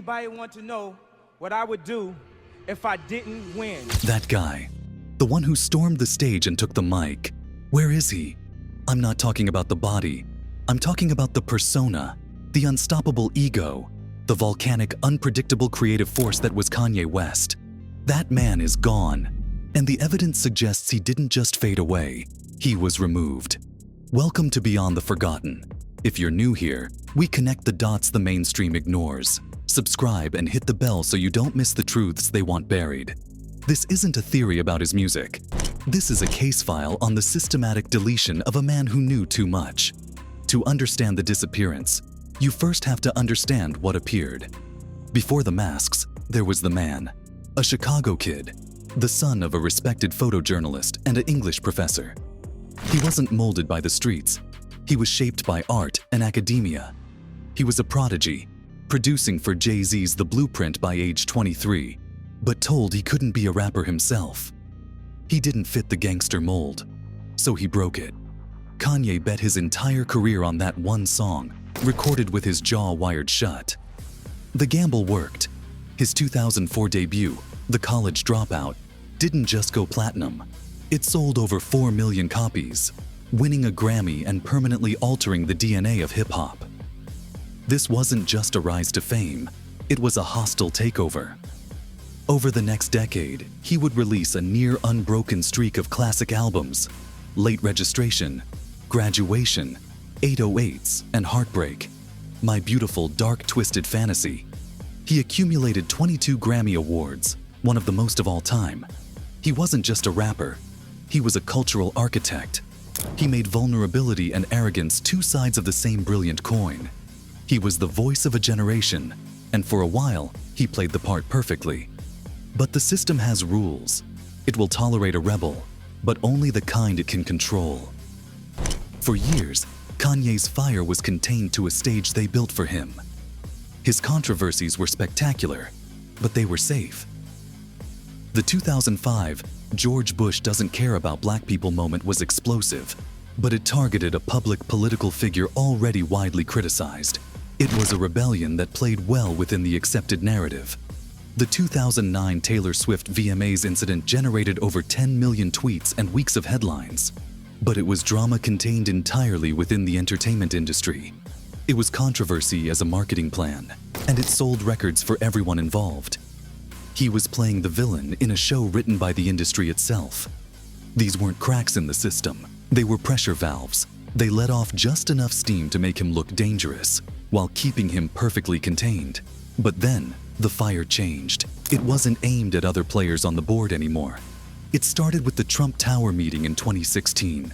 Anybody want to know what I would do if I didn't win? That guy, the one who stormed the stage and took the mic, where is he? I'm not talking about the body. I'm talking about the persona, the unstoppable ego, the volcanic, unpredictable creative force that was Kanye West. That man is gone, and the evidence suggests he didn't just fade away, he was removed. Welcome to Beyond the Forgotten. If you're new here, we connect the dots the mainstream ignores. Subscribe and hit the bell so you don't miss the truths they want buried. This isn't a theory about his music. This is a case file on the systematic deletion of a man who knew too much. To understand the disappearance, you first have to understand what appeared. Before the masks, there was the man, a Chicago kid, the son of a respected photojournalist and an English professor. He wasn't molded by the streets. He was shaped by art and academia. He was a prodigy, producing for Jay-Z's The Blueprint by age 23, but told he couldn't be a rapper himself. He didn't fit the gangster mold, so he broke it. Kanye bet his entire career on that one song, recorded with his jaw wired shut. The gamble worked. His 2004 debut, The College Dropout, didn't just go platinum. It sold over 4 million copies, winning a Grammy and permanently altering the DNA of hip-hop. This wasn't just a rise to fame, it was a hostile takeover. Over the next decade, he would release a near unbroken streak of classic albums, Late Registration, Graduation, 808s, and Heartbreak, My Beautiful Dark Twisted Fantasy. He accumulated 22 Grammy Awards, one of the most of all time. He wasn't just a rapper, he was a cultural architect. He made vulnerability and arrogance two sides of the same brilliant coin. He was the voice of a generation, and for a while, he played the part perfectly. But the system has rules. It will tolerate a rebel, but only the kind it can control. For years, Kanye's fire was contained to a stage they built for him. His controversies were spectacular, but they were safe. The 2005 George Bush doesn't care about black people moment was explosive, but it targeted a public political figure already widely criticized. It was a rebellion that played well within the accepted narrative. The 2009 Taylor Swift VMAs incident generated over 10 million tweets and weeks of headlines. But it was drama contained entirely within the entertainment industry. It was controversy as a marketing plan, and it sold records for everyone involved. He was playing the villain in a show written by the industry itself. These weren't cracks in the system, they were pressure valves. They let off just enough steam to make him look dangerous, while keeping him perfectly contained. But then, the fire changed. It wasn't aimed at other players on the board anymore. It started with the Trump Tower meeting in 2016.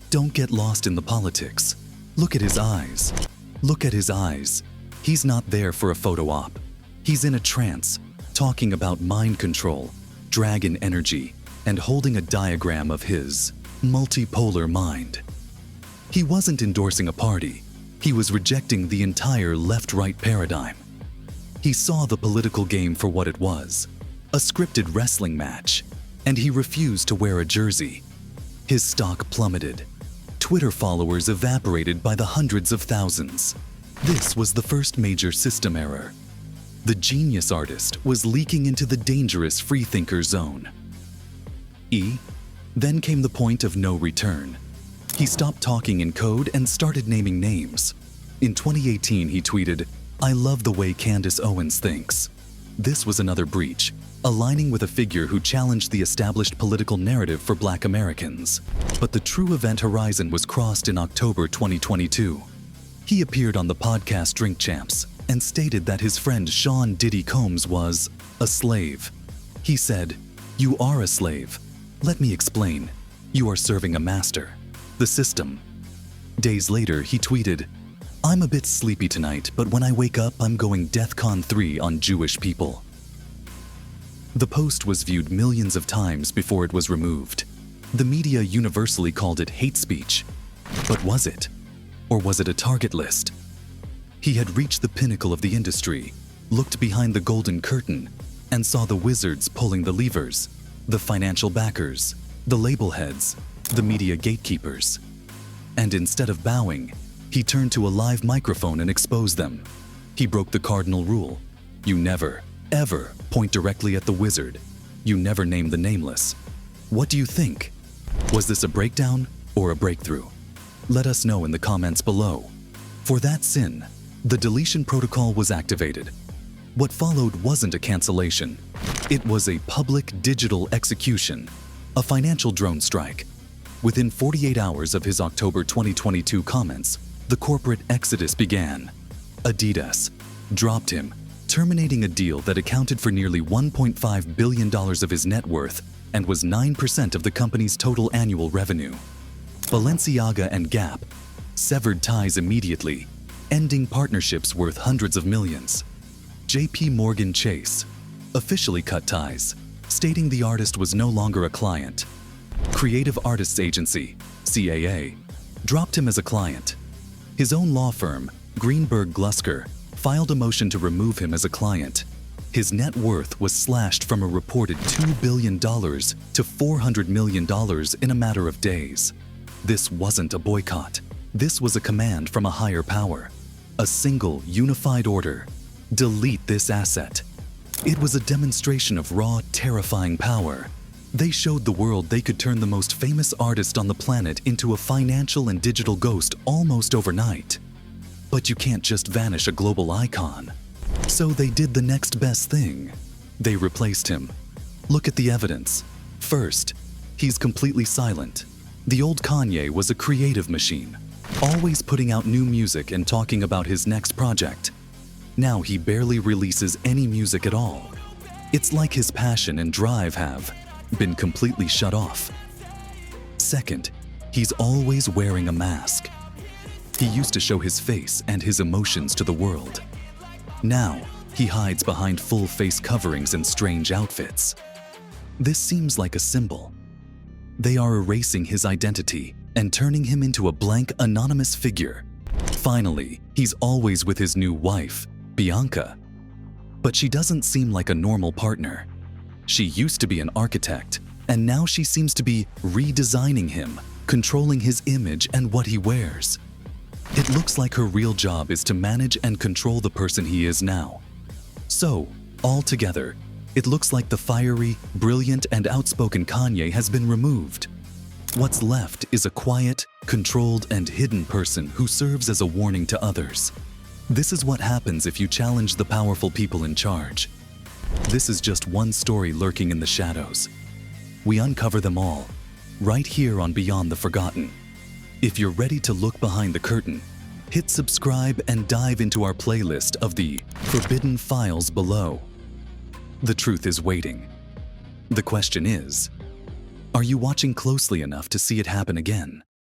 Don't get lost in the politics. Look at his eyes. Look at his eyes. He's not there for a photo op. He's in a trance, talking about mind control, dragon energy, and holding a diagram of his multipolar mind. He wasn't endorsing a party. He was rejecting the entire left-right paradigm. He saw the political game for what it was, a scripted wrestling match, and he refused to wear a jersey. His stock plummeted. Twitter followers evaporated by the hundreds of thousands. This was the first major system error. The genius artist was leaking into the dangerous freethinker zone. Then came the point of no return. He stopped talking in code and started naming names. In 2018, he tweeted, "I love the way Candace Owens thinks." This was another breach, aligning with a figure who challenged the established political narrative for Black Americans. But the true event horizon was crossed in October 2022. He appeared on the podcast Drink Champs and stated that his friend Sean Diddy Combs was a slave. He said, "You are a slave. Let me explain. You are serving a master, the system." Days later, he tweeted, "I'm a bit sleepy tonight, but when I wake up, I'm going DEFCON 3 on Jewish people." The post was viewed millions of times before it was removed. The media universally called it hate speech. But was it? Or was it a target list? He had reached the pinnacle of the industry, looked behind the golden curtain, and saw the wizards pulling the levers, the financial backers, the label heads, the media gatekeepers. And instead of bowing, he turned to a live microphone and exposed them. He broke the cardinal rule. You never, ever point directly at the wizard. You never name the nameless. What do you think? Was this a breakdown or a breakthrough? Let us know in the comments below. For that sin, the deletion protocol was activated. What followed wasn't a cancellation. It was a public digital execution, a financial drone strike. Within 48 hours of his October 2022 comments, the corporate exodus began. Adidas dropped him, terminating a deal that accounted for nearly $1.5 billion of his net worth and was 9% of the company's total annual revenue. Balenciaga and Gap severed ties immediately, ending partnerships worth hundreds of millions. JP Morgan Chase officially cut ties, stating the artist was no longer a client. Creative Artists Agency, CAA, dropped him as a client. His own law firm, Greenberg Glusker, filed a motion to remove him as a client. His net worth was slashed from a reported $2 billion to $400 million in a matter of days. This wasn't a boycott. This was a command from a higher power. A single, unified order. Delete this asset. It was a demonstration of raw, terrifying power. They showed the world they could turn the most famous artist on the planet into a financial and digital ghost almost overnight. But you can't just vanish a global icon. So they did the next best thing. They replaced him. Look at the evidence. First, he's completely silent. The old Kanye was a creative machine, always putting out new music and talking about his next project. Now he barely releases any music at all. It's like his passion and drive have been completely shut off. Second, he's always wearing a mask. He used to show his face and his emotions to the world. Now, he hides behind full face coverings and strange outfits. This seems like a symbol. They are erasing his identity and turning him into a blank, anonymous figure. Finally, he's always with his new wife, Bianca. But she doesn't seem like a normal partner. She used to be an architect, and now she seems to be redesigning him, controlling his image and what he wears. It looks like her real job is to manage and control the person he is now. So, altogether, it looks like the fiery, brilliant, and outspoken Kanye has been removed. What's left is a quiet, controlled, and hidden person who serves as a warning to others. This is what happens if you challenge the powerful people in charge. This is just one story lurking in the shadows. We uncover them all, right here on Beyond the Forgotten. If you're ready to look behind the curtain, hit subscribe and dive into our playlist of the forbidden files below. The truth is waiting. The question is, are you watching closely enough to see it happen again?